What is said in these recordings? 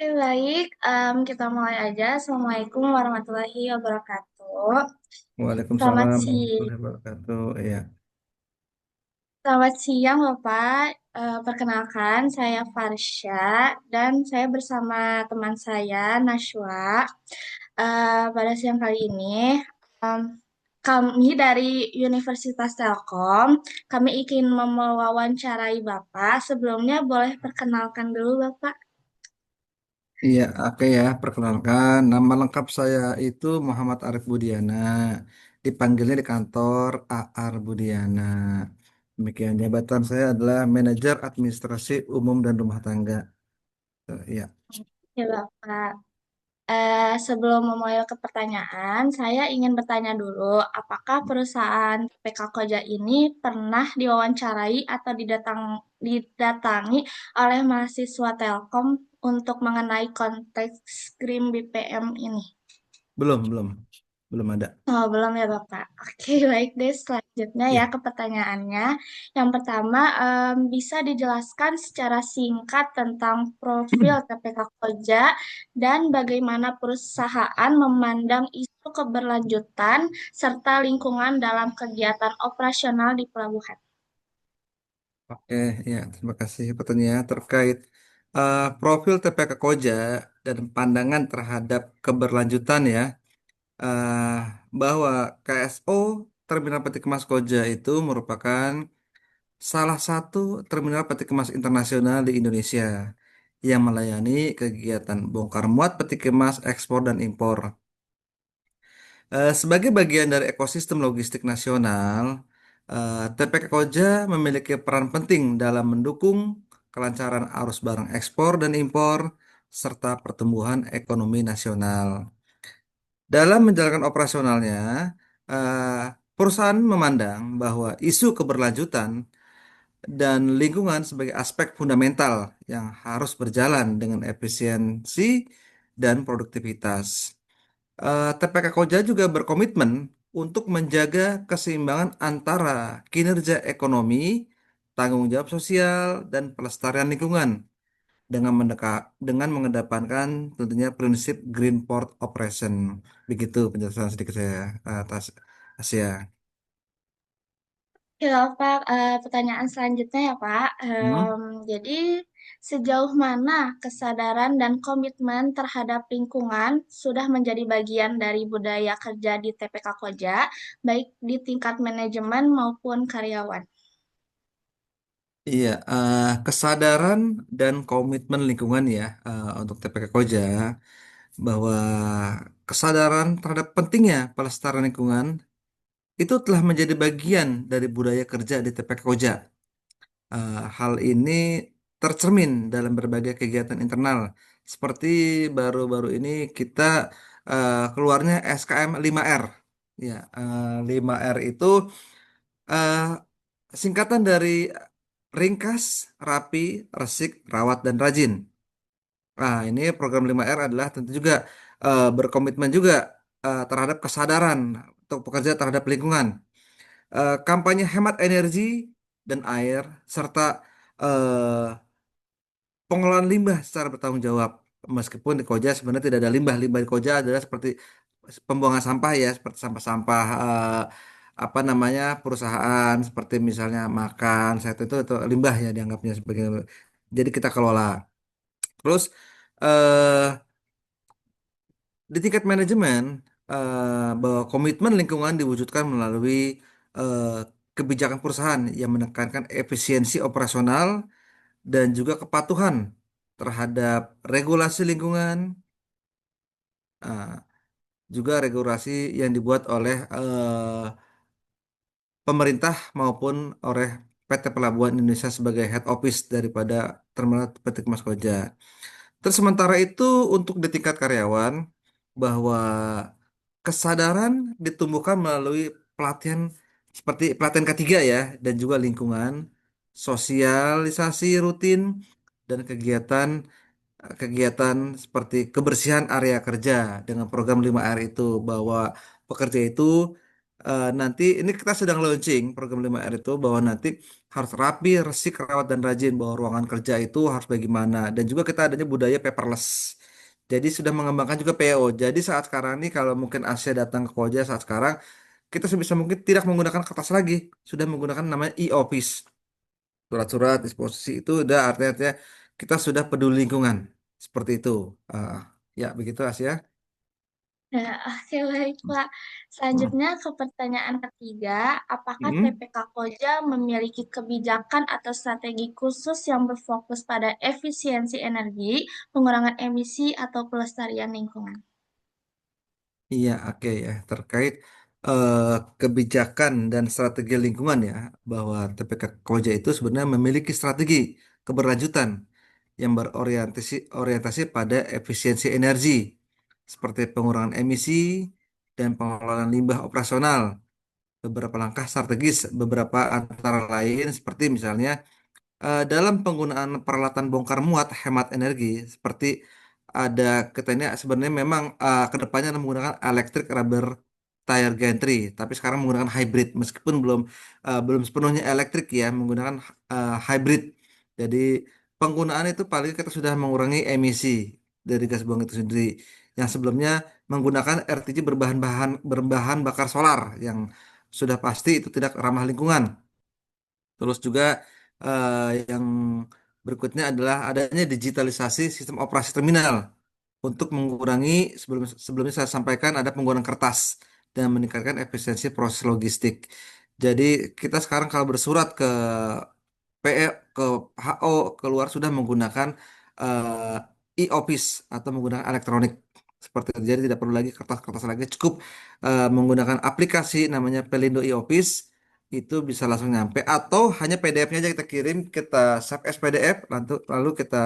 Baik, kita mulai aja. Assalamualaikum warahmatullahi wabarakatuh. Selamat Waalaikumsalam siang, warahmatullahi wabarakatuh. Iya. selamat siang Bapak. Perkenalkan, saya Farsha dan saya bersama teman saya Nashwa. Pada siang kali ini, em, kami dari Universitas Telkom, kami ingin mewawancarai Bapak. Sebelumnya boleh perkenalkan dulu Bapak. Iya, oke ya. Perkenalkan, nama lengkap saya itu Muhammad Arif Budiana. Dipanggilnya di kantor AR Budiana. Demikian jabatan saya adalah Manajer Administrasi Umum dan Rumah Tangga. Iya. Ya Bapak. Sebelum memulai ke pertanyaan, saya ingin bertanya dulu, apakah perusahaan PK Koja ini pernah diwawancarai atau didatangi oleh mahasiswa Telkom untuk mengenai konteks Green BPM ini? Belum. Belum ada. Oh, belum ya, Bapak. Oke, baik deh. Selanjutnya ya Ya. ke pertanyaannya. Yang pertama, bisa dijelaskan secara singkat tentang profil TPK Koja dan bagaimana perusahaan memandang isu keberlanjutan serta lingkungan dalam kegiatan operasional di pelabuhan. Oke, ya. Terima kasih pertanyaan terkait profil TPK Koja dan pandangan terhadap keberlanjutan ya. eh, bahwa KSO Terminal Peti Kemas Koja itu merupakan salah satu terminal peti kemas internasional di Indonesia yang melayani kegiatan bongkar muat peti kemas ekspor dan impor. Sebagai bagian dari ekosistem logistik nasional, TPK Koja memiliki peran penting dalam mendukung kelancaran arus barang ekspor dan impor serta pertumbuhan ekonomi nasional. Dalam menjalankan operasionalnya, perusahaan memandang bahwa isu keberlanjutan dan lingkungan sebagai aspek fundamental yang harus berjalan dengan efisiensi dan produktivitas. TPK Koja juga berkomitmen untuk menjaga keseimbangan antara kinerja ekonomi, tanggung jawab sosial, dan pelestarian lingkungan dengan mengedepankan tentunya prinsip Green Port Operation. Begitu penjelasan sedikit saya atas Asia. Ya, Pak, pertanyaan selanjutnya ya, Pak. Hmm? Jadi, sejauh mana kesadaran dan komitmen terhadap lingkungan sudah menjadi bagian dari budaya kerja di TPK Koja, baik di tingkat manajemen maupun karyawan? Iya, kesadaran dan komitmen lingkungan ya untuk TPK Koja bahwa kesadaran terhadap pentingnya pelestarian lingkungan itu telah menjadi bagian dari budaya kerja di TPK Koja. Hal ini tercermin dalam berbagai kegiatan internal seperti baru-baru ini kita keluarnya SKM 5R. Ya, 5R itu eh, singkatan dari ringkas, rapi, resik, rawat, dan rajin. Nah, ini program 5R adalah tentu juga berkomitmen juga terhadap kesadaran untuk pekerja terhadap lingkungan. Kampanye hemat energi dan air, serta eh, pengelolaan limbah secara bertanggung jawab. Meskipun di Koja sebenarnya tidak ada limbah. Limbah di Koja adalah seperti pembuangan sampah ya, seperti sampah-sampah apa namanya perusahaan seperti misalnya makan, saya itu limbah ya dianggapnya sebagai. Jadi kita kelola. Terus eh di tingkat manajemen bahwa komitmen lingkungan diwujudkan melalui eh, kebijakan perusahaan yang menekankan efisiensi operasional dan juga kepatuhan terhadap regulasi lingkungan, eh, juga regulasi yang dibuat oleh pemerintah maupun oleh PT Pelabuhan Indonesia sebagai head office daripada Terminal PT Kemas Koja. Terus sementara itu untuk di tingkat karyawan bahwa kesadaran ditumbuhkan melalui pelatihan seperti pelatihan ketiga ya dan juga lingkungan, sosialisasi rutin dan kegiatan seperti kebersihan area kerja dengan program 5R itu bahwa pekerja itu nanti ini kita sedang launching program 5R itu bahwa nanti harus rapi, resik, rawat dan rajin bahwa ruangan kerja itu harus bagaimana dan juga kita adanya budaya paperless. Jadi sudah mengembangkan juga PO. Jadi saat sekarang ini kalau mungkin Asia datang ke Koja saat sekarang kita sebisa mungkin tidak menggunakan kertas lagi, sudah menggunakan namanya e-office. Surat-surat disposisi itu udah artinya kita sudah peduli lingkungan. Seperti itu. Ah, ya, begitu Asia. Nah, oke baik Pak. Hmm. Selanjutnya ke pertanyaan ketiga, apakah Hmm. TPK Koja memiliki kebijakan atau strategi khusus yang berfokus pada efisiensi energi, pengurangan emisi, atau pelestarian lingkungan? Iya, oke ya. Terkait eh, kebijakan dan strategi lingkungan ya, bahwa TPK Koja itu sebenarnya memiliki strategi keberlanjutan yang berorientasi pada efisiensi energi, seperti pengurangan emisi dan pengelolaan limbah operasional. Beberapa langkah strategis, beberapa antara lain seperti misalnya dalam penggunaan peralatan bongkar muat hemat energi seperti ada katanya sebenarnya memang kedepannya akan menggunakan electric rubber tire gantry tapi sekarang menggunakan hybrid meskipun belum sepenuhnya elektrik ya menggunakan hybrid jadi penggunaan itu paling kita sudah mengurangi emisi dari gas buang itu sendiri yang sebelumnya menggunakan RTG berbahan bakar solar yang sudah pasti itu tidak ramah lingkungan. Terus juga yang berikutnya adalah adanya digitalisasi sistem operasi terminal untuk mengurangi sebelumnya saya sampaikan ada penggunaan kertas dan meningkatkan efisiensi proses logistik. Jadi kita sekarang kalau bersurat ke PE ke HO keluar sudah menggunakan e-office atau menggunakan elektronik seperti itu. Jadi tidak perlu lagi kertas-kertas lagi, cukup menggunakan aplikasi namanya Pelindo e-office itu bisa langsung nyampe atau hanya PDF-nya aja kita kirim, kita save as PDF, lalu kita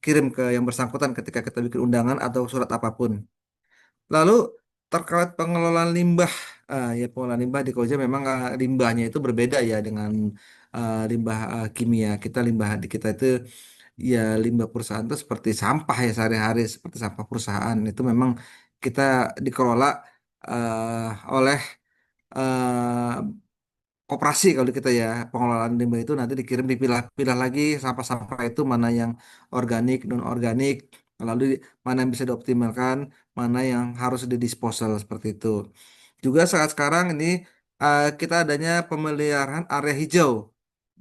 kirim ke yang bersangkutan ketika kita bikin undangan atau surat apapun. Lalu terkait pengelolaan limbah, ya pengelolaan limbah di Koja memang limbahnya itu berbeda ya dengan limbah kimia. Limbah di kita itu ya limbah perusahaan itu seperti sampah ya sehari-hari seperti sampah perusahaan itu memang kita dikelola oleh koperasi kalau kita ya pengelolaan limbah itu nanti dikirim dipilah-pilah lagi sampah-sampah itu mana yang organik non organik lalu mana yang bisa dioptimalkan mana yang harus didisposal seperti itu juga saat sekarang ini kita adanya pemeliharaan area hijau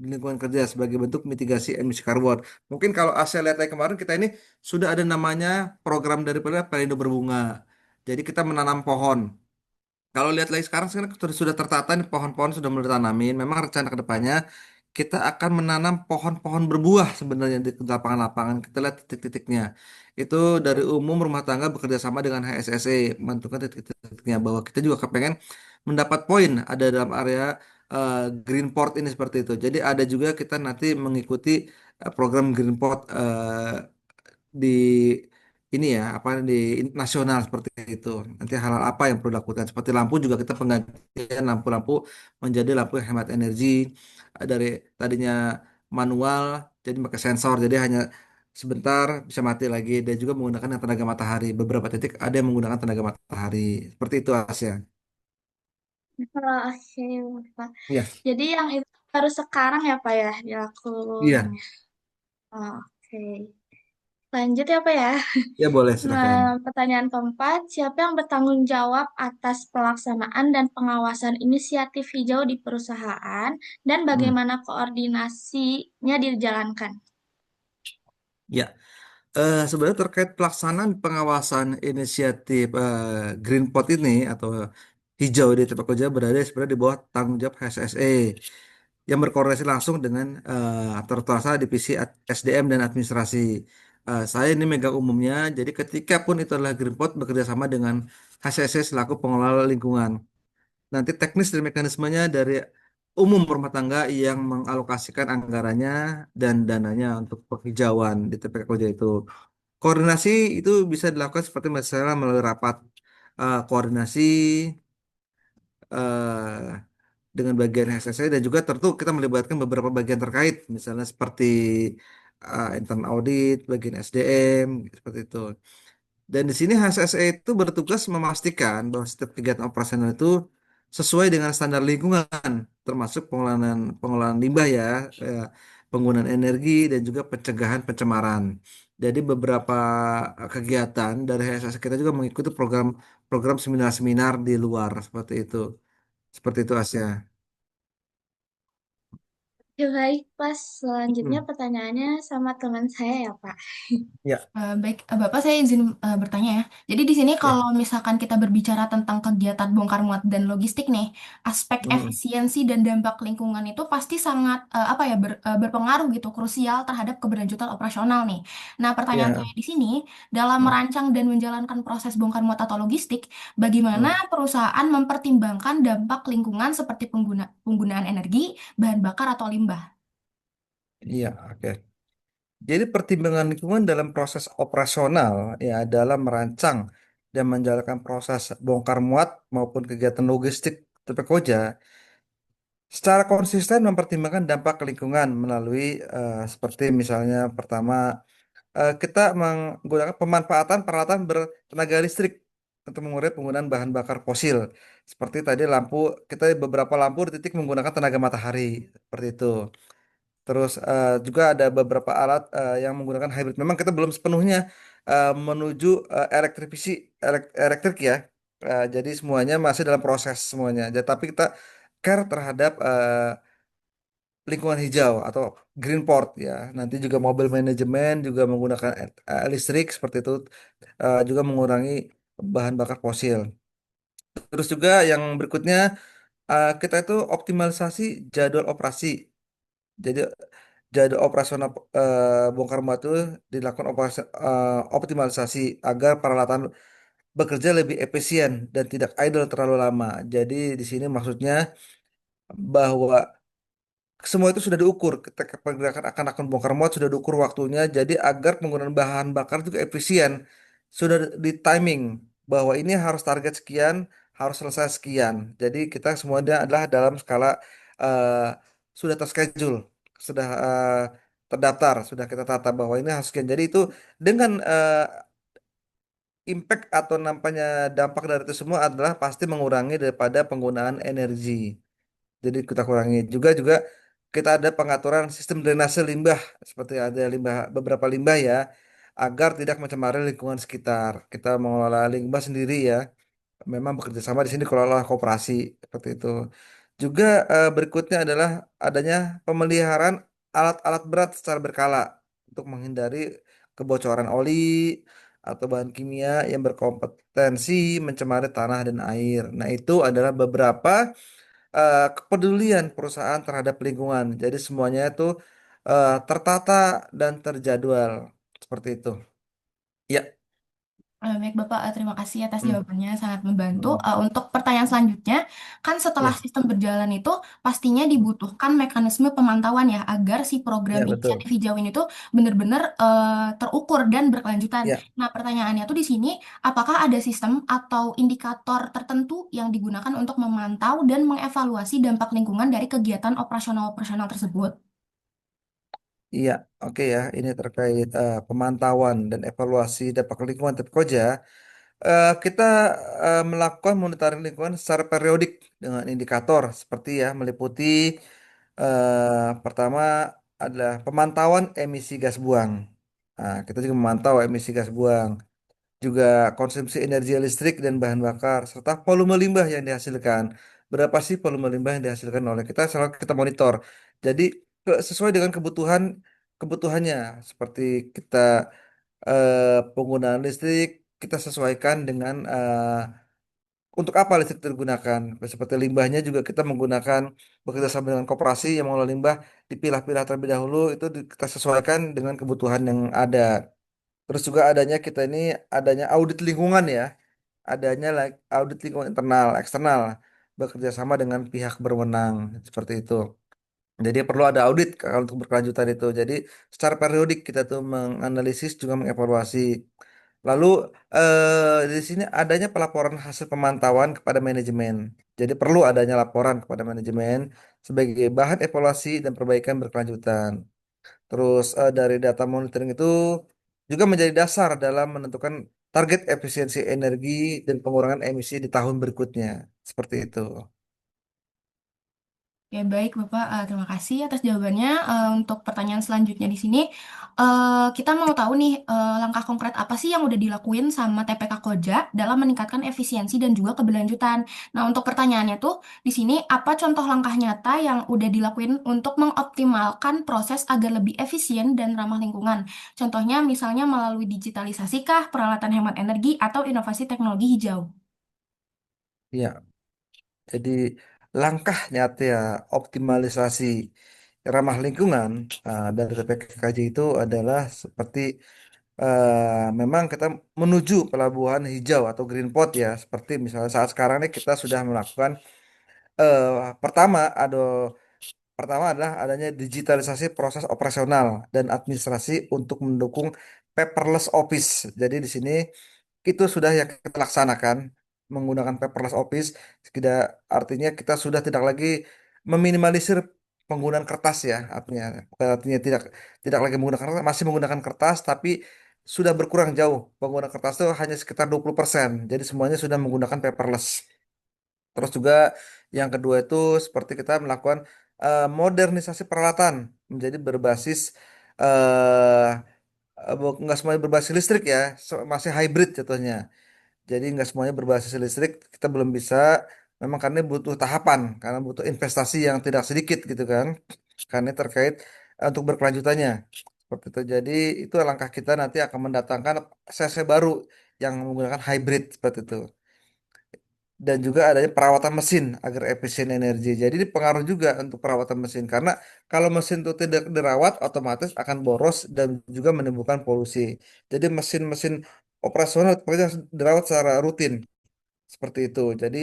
di lingkungan kerja sebagai bentuk mitigasi emisi karbon mungkin kalau Asia lihat dari kemarin kita ini sudah ada namanya program daripada Pelindo Berbunga jadi kita menanam pohon kalau lihat lagi sekarang sekarang sudah tertata nih pohon-pohon sudah mulai ditanamin. Memang rencana ke depannya kita akan menanam pohon-pohon berbuah sebenarnya di lapangan-lapangan. Kita lihat titik-titiknya. Itu dari umum rumah tangga bekerja sama dengan HSSE menentukan titik-titiknya bahwa kita juga kepengen mendapat poin ada dalam area eh, Green Port ini seperti itu. Jadi ada juga kita nanti mengikuti program Green Port di ini ya apa di nasional seperti itu. Nanti hal-hal apa yang perlu dilakukan seperti lampu juga kita penggantian lampu-lampu menjadi lampu yang hemat energi dari tadinya manual jadi pakai sensor jadi hanya sebentar bisa mati lagi dan juga menggunakan yang tenaga matahari. Beberapa titik ada yang menggunakan tenaga matahari. Seperti itu Asia. Oh, oke, Pak. Iya, Jadi yang itu baru sekarang ya Pak ya dilakukan iya, ya. Oh, oke. Lanjut ya Pak ya. ya boleh silakan. Nah, pertanyaan keempat, siapa yang bertanggung jawab atas pelaksanaan dan pengawasan inisiatif hijau di perusahaan dan Hmm. bagaimana koordinasinya dijalankan? Ya, sebenarnya terkait pelaksanaan pengawasan inisiatif Green Pot ini atau hijau di tempat kerja berada sebenarnya di bawah tanggung jawab HSSE yang berkoordinasi langsung dengan terutama divisi SDM dan administrasi. Saya ini megang umumnya, jadi ketika pun itu adalah Green Pot bekerja sama dengan HSSE selaku pengelola lingkungan. Nanti teknis dan mekanismenya dari umum rumah tangga yang mengalokasikan anggarannya dan dananya untuk penghijauan di TPK Koja itu. Koordinasi itu bisa dilakukan seperti misalnya melalui rapat koordinasi eh, dengan bagian HSSC dan juga tentu kita melibatkan beberapa bagian terkait, misalnya seperti internal audit, bagian SDM, seperti itu. Dan di sini HSSE itu bertugas memastikan bahwa setiap kegiatan operasional itu sesuai dengan standar lingkungan, termasuk pengelolaan limbah ya, penggunaan energi dan juga pencegahan pencemaran. Jadi beberapa kegiatan dari HSS kita juga mengikuti program seminar-seminar di luar seperti itu. Seperti itu Asya. Ya, baik, Pas. Selanjutnya Hmm. pertanyaannya sama teman saya ya, Pak. Ya, Baik, Bapak saya izin bertanya ya. Jadi di sini ya. kalau misalkan kita berbicara tentang kegiatan bongkar muat dan logistik nih, aspek Hmm. efisiensi dan dampak lingkungan itu pasti sangat apa ya berpengaruh gitu, krusial terhadap keberlanjutan operasional nih. Nah, pertanyaan Ya. saya di sini dalam Hmm. merancang dan menjalankan proses bongkar muat atau logistik, bagaimana Hmm. perusahaan mempertimbangkan dampak lingkungan seperti penggunaan energi, bahan bakar atau limbah? Iya, oke. Jadi pertimbangan lingkungan dalam proses operasional ya dalam merancang dan menjalankan proses bongkar muat maupun kegiatan logistik TPKOJA secara konsisten mempertimbangkan dampak lingkungan melalui seperti misalnya pertama kita menggunakan pemanfaatan peralatan bertenaga listrik untuk mengurai penggunaan bahan bakar fosil. Seperti tadi lampu, kita beberapa lampu di titik menggunakan tenaga matahari seperti itu. Terus juga ada beberapa alat yang menggunakan hybrid. Memang kita belum sepenuhnya menuju elektrik ya. Jadi semuanya masih dalam proses semuanya. Jadi, tapi kita care terhadap lingkungan hijau atau green port ya. Nanti juga mobil manajemen juga menggunakan listrik seperti itu, juga mengurangi bahan bakar fosil. Terus juga yang berikutnya kita itu optimalisasi jadwal operasi. Jadi jadwal operasional bongkar muat itu dilakukan optimalisasi agar peralatan bekerja lebih efisien dan tidak idle terlalu lama. Jadi di sini maksudnya bahwa semua itu sudah diukur. Ketika pergerakan akan bongkar muat sudah diukur waktunya. Jadi agar penggunaan bahan bakar juga efisien. Sudah di timing bahwa ini harus target sekian, harus selesai sekian. Jadi kita semuanya adalah dalam skala eh, sudah terschedule, sudah terdaftar, sudah kita tata bahwa ini harus sekian. Jadi itu dengan impact atau nampaknya dampak dari itu semua adalah pasti mengurangi daripada penggunaan energi. Jadi kita kurangi juga juga kita ada pengaturan sistem drainase limbah seperti ada limbah beberapa limbah ya agar tidak mencemari lingkungan sekitar. Kita mengelola limbah sendiri ya. Memang bekerja sama di sini kelola koperasi seperti itu. Juga berikutnya adalah adanya pemeliharaan alat-alat berat secara berkala untuk menghindari kebocoran oli atau bahan kimia yang berkompetensi mencemari tanah dan air. Nah, itu adalah beberapa kepedulian perusahaan terhadap lingkungan. Jadi semuanya itu tertata dan terjadwal seperti itu. Ya. Baik Bapak, terima kasih atas Hmm. jawabannya sangat membantu. Hmm. Untuk pertanyaan selanjutnya, kan setelah Ya, sistem berjalan itu pastinya dibutuhkan mekanisme pemantauan ya agar si program ya inisiatif betul. hijau ini tuh benar-benar terukur dan berkelanjutan. Ya. Nah, pertanyaannya tuh di sini, apakah ada sistem atau indikator tertentu yang digunakan untuk memantau dan mengevaluasi dampak lingkungan dari kegiatan operasional-operasional tersebut? Iya, oke ya. Ini terkait pemantauan dan evaluasi dampak lingkungan Koja. Kita melakukan monitoring lingkungan secara periodik dengan indikator seperti ya meliputi pertama adalah pemantauan emisi gas buang. Nah, kita juga memantau emisi gas buang, juga konsumsi energi listrik dan bahan bakar, serta volume limbah yang dihasilkan. Berapa sih volume limbah yang dihasilkan oleh kita? Selalu kita monitor. Jadi sesuai dengan kebutuhannya, seperti kita penggunaan listrik kita sesuaikan dengan untuk apa listrik digunakan. Seperti limbahnya juga kita menggunakan bekerja sama dengan koperasi yang mengelola limbah dipilah-pilah terlebih dahulu itu kita sesuaikan dengan kebutuhan yang ada. Terus juga adanya kita ini adanya audit lingkungan ya, adanya audit lingkungan internal, eksternal, bekerja sama dengan pihak berwenang seperti itu. Jadi perlu ada audit kalau untuk berkelanjutan itu. Jadi secara periodik kita tuh menganalisis juga mengevaluasi. Lalu di sini adanya pelaporan hasil pemantauan kepada manajemen. Jadi perlu adanya laporan kepada manajemen sebagai bahan evaluasi dan perbaikan berkelanjutan. Terus dari data monitoring itu juga menjadi dasar dalam menentukan target efisiensi energi dan pengurangan emisi di tahun berikutnya. Seperti itu. Ya baik Bapak, terima kasih atas jawabannya. Untuk pertanyaan selanjutnya di sini, kita mau tahu nih langkah konkret apa sih yang udah dilakuin sama TPK Koja dalam meningkatkan efisiensi dan juga keberlanjutan. Nah untuk pertanyaannya tuh di sini apa contoh langkah nyata yang udah dilakuin untuk mengoptimalkan proses agar lebih efisien dan ramah lingkungan? Contohnya misalnya melalui digitalisasi kah, peralatan hemat energi, atau inovasi teknologi hijau. Ya, jadi langkah nyata ya optimalisasi ramah lingkungan dari TPKJ itu adalah seperti memang kita menuju pelabuhan hijau atau green port ya, seperti misalnya saat sekarang ini kita sudah melakukan eh, pertama ada pertama adalah adanya digitalisasi proses operasional dan administrasi untuk mendukung paperless office. Jadi di sini itu sudah yang kita laksanakan menggunakan paperless office. Tidak artinya kita sudah tidak lagi meminimalisir penggunaan kertas ya. Artinya tidak tidak lagi menggunakan kertas, masih menggunakan kertas tapi sudah berkurang jauh. Penggunaan kertas itu hanya sekitar 20%. Jadi semuanya sudah menggunakan paperless. Terus juga yang kedua itu seperti kita melakukan modernisasi peralatan menjadi berbasis eh nggak semuanya berbasis listrik ya, masih hybrid jatuhnya. Jadi nggak semuanya berbasis listrik, kita belum bisa. Memang karena butuh tahapan, karena butuh investasi yang tidak sedikit gitu kan, karena terkait untuk berkelanjutannya. Seperti itu. Jadi itu langkah kita nanti akan mendatangkan CC baru yang menggunakan hybrid seperti itu. Dan juga adanya perawatan mesin agar efisien energi. Jadi ini pengaruh juga untuk perawatan mesin karena kalau mesin itu tidak dirawat otomatis akan boros dan juga menimbulkan polusi. Jadi mesin-mesin operasional pokoknya harus dirawat secara rutin seperti itu. Jadi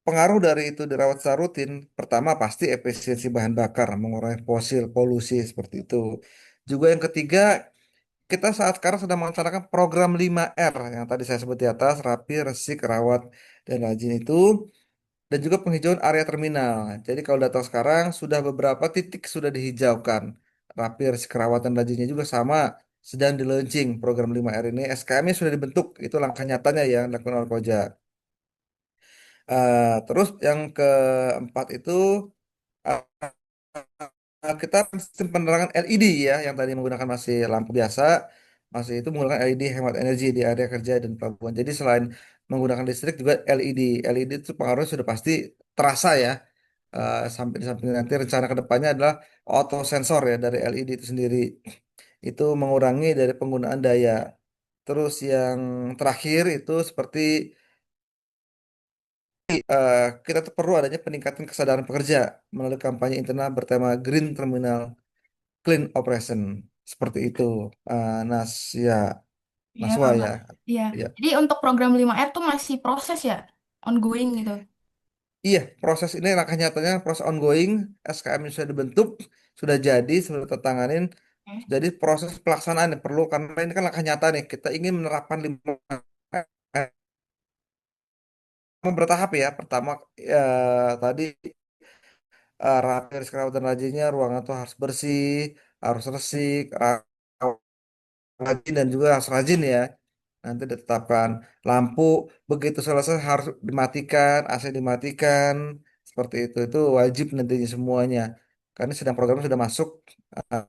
pengaruh dari itu dirawat secara rutin, pertama pasti efisiensi bahan bakar, mengurangi fosil, polusi seperti itu. Juga yang ketiga, kita saat sekarang sedang melaksanakan program 5R yang tadi saya sebut di atas, rapi, resik, rawat, dan rajin itu dan juga penghijauan area terminal. Jadi kalau datang sekarang sudah beberapa titik sudah dihijaukan. Rapir kerawatan rajinnya juga sama sedang di launching program 5R ini. SKM-nya sudah dibentuk. Itu langkah nyatanya yang dilakukan oleh Koja. Terus yang keempat itu eh, kita sistem penerangan LED ya yang tadi menggunakan masih lampu biasa. Masih itu menggunakan LED hemat energi di area kerja dan pelabuhan. Jadi selain menggunakan listrik juga LED. LED itu pengaruhnya sudah pasti terasa ya. Sampai di samping nanti rencana kedepannya adalah auto sensor ya dari LED itu sendiri. Itu mengurangi dari penggunaan daya. Terus yang terakhir itu seperti eh, kita tuh perlu adanya peningkatan kesadaran pekerja melalui kampanye internal bertema Green Terminal Clean Operation. Seperti itu. Nas ya, Ya, Naswa ya. iya. Ya. Jadi untuk program 5R tuh masih proses ya, ongoing gitu. Iya, proses ini langkah nyatanya proses ongoing, SKM ini sudah dibentuk, sudah jadi, sudah tertanganin. Oke. Jadi proses pelaksanaan yang perlu karena ini kan langkah nyata nih. Kita ingin menerapkan bertahap ya. Pertama tadi rapi harus kerawatan rajinnya, ruangan itu harus bersih, harus resik, rajin dan juga harus rajin ya. Nanti ditetapkan lampu begitu selesai harus dimatikan, AC dimatikan, seperti itu. Itu wajib nantinya semuanya. Karena sedang program sudah masuk. eh,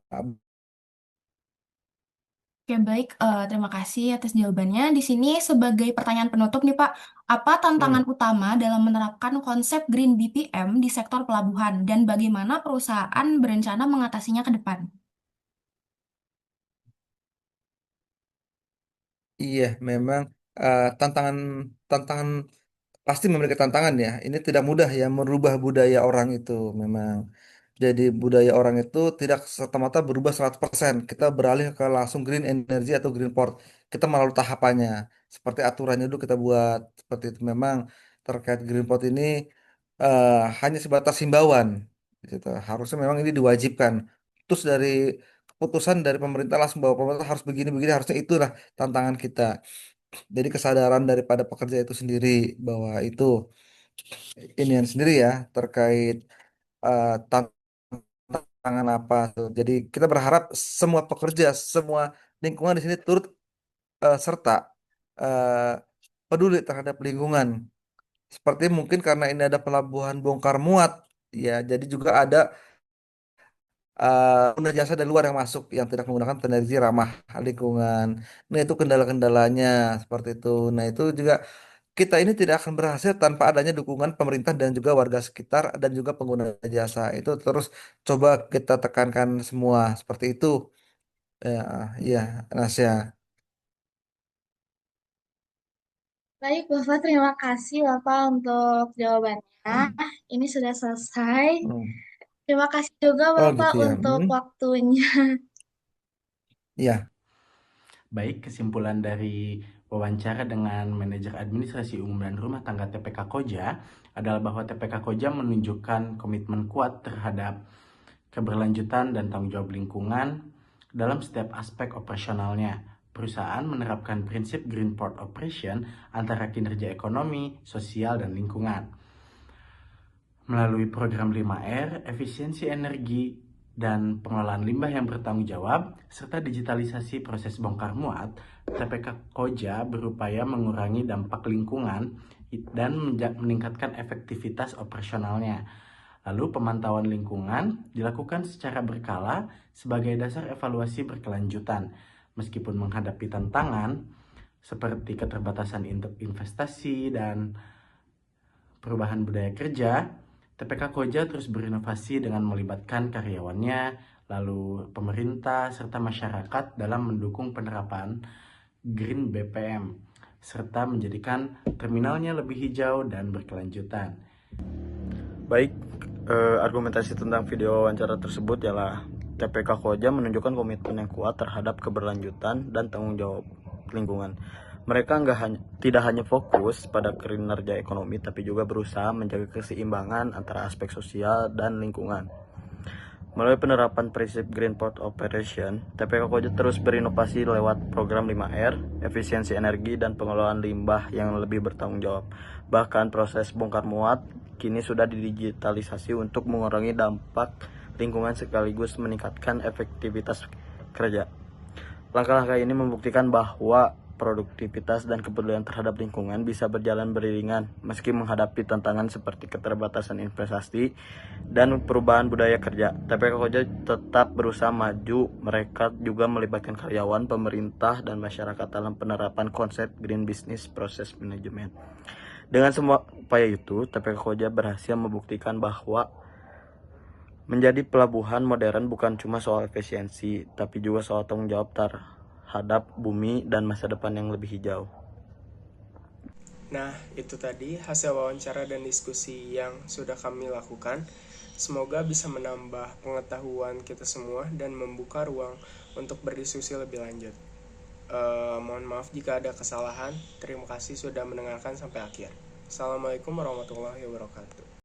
Oke, baik. Terima kasih atas jawabannya. Di sini sebagai pertanyaan penutup nih Pak, apa tantangan hmm. utama dalam menerapkan konsep Green BPM di sektor pelabuhan dan bagaimana perusahaan berencana mengatasinya ke depan? Iya, memang tantangan tantangan pasti memiliki tantangan ya. Ini tidak mudah ya merubah budaya orang itu memang. Jadi budaya orang itu tidak serta-merta berubah 100%. Kita beralih ke langsung green energy atau green port. Kita melalui tahapannya. Seperti aturannya dulu kita buat. Seperti itu memang terkait green port ini eh, hanya sebatas himbauan. Gitu. Harusnya memang ini diwajibkan. Terus dari keputusan dari pemerintah langsung bahwa pemerintah harus begini-begini. Harusnya itulah tantangan kita. Jadi kesadaran daripada pekerja itu sendiri bahwa itu ini yang sendiri ya terkait tantangan apa tuh. Jadi kita berharap semua pekerja, semua lingkungan di sini turut serta eh, peduli terhadap lingkungan. Seperti mungkin karena ini ada pelabuhan bongkar muat. Ya, jadi juga ada pengguna jasa dari luar yang masuk yang tidak menggunakan energi ramah lingkungan. Nah, itu kendala-kendalanya seperti itu. Nah, itu juga kita ini tidak akan berhasil tanpa adanya dukungan pemerintah dan juga warga sekitar dan juga pengguna jasa. Itu terus coba kita tekankan semua seperti itu. Ya, iya, Nasya. Baik, Bapak, terima kasih Bapak untuk jawabannya. Ini sudah selesai. Hmm. Terima kasih juga Oh Bapak gitu ya. untuk waktunya. Ya. Baik, kesimpulan dari wawancara dengan manajer administrasi umum dan rumah tangga TPK Koja adalah bahwa TPK Koja menunjukkan komitmen kuat terhadap keberlanjutan dan tanggung jawab lingkungan dalam setiap aspek operasionalnya. Perusahaan menerapkan prinsip Green Port Operation antara kinerja ekonomi, sosial, dan lingkungan. Melalui program 5R, efisiensi energi, dan pengelolaan limbah yang bertanggung jawab, serta digitalisasi proses bongkar muat, TPK Koja berupaya mengurangi dampak lingkungan dan meningkatkan efektivitas operasionalnya. Lalu pemantauan lingkungan dilakukan secara berkala sebagai dasar evaluasi berkelanjutan. Meskipun menghadapi tantangan seperti keterbatasan investasi dan perubahan budaya kerja, TPK Koja terus berinovasi dengan melibatkan karyawannya, lalu pemerintah, serta masyarakat dalam mendukung penerapan Green BPM, serta menjadikan terminalnya lebih hijau dan berkelanjutan. Baik, argumentasi tentang video wawancara tersebut ialah TPK Koja menunjukkan komitmen yang kuat terhadap keberlanjutan dan tanggung jawab lingkungan. Mereka tidak hanya fokus pada kinerja ekonomi, tapi juga berusaha menjaga keseimbangan antara aspek sosial dan lingkungan. Melalui penerapan prinsip Green Port Operation, TPK Koja terus berinovasi lewat program 5R, efisiensi energi, dan pengelolaan limbah yang lebih bertanggung jawab. Bahkan proses bongkar muat kini sudah didigitalisasi untuk mengurangi dampak lingkungan sekaligus meningkatkan efektivitas kerja. Langkah-langkah ini membuktikan bahwa produktivitas dan kepedulian terhadap lingkungan bisa berjalan beriringan meski menghadapi tantangan seperti keterbatasan investasi dan perubahan budaya kerja. TPK Koja tetap berusaha maju. Mereka juga melibatkan karyawan, pemerintah, dan masyarakat dalam penerapan konsep Green Business Process Management. Dengan semua upaya itu, TPK Koja berhasil membuktikan bahwa menjadi pelabuhan modern bukan cuma soal efisiensi, tapi juga soal tanggung jawab terhadap bumi dan masa depan yang lebih hijau. Nah, itu tadi hasil wawancara dan diskusi yang sudah kami lakukan. Semoga bisa menambah pengetahuan kita semua dan membuka ruang untuk berdiskusi lebih lanjut. Mohon maaf jika ada kesalahan. Terima kasih sudah mendengarkan sampai akhir. Assalamualaikum warahmatullahi wabarakatuh.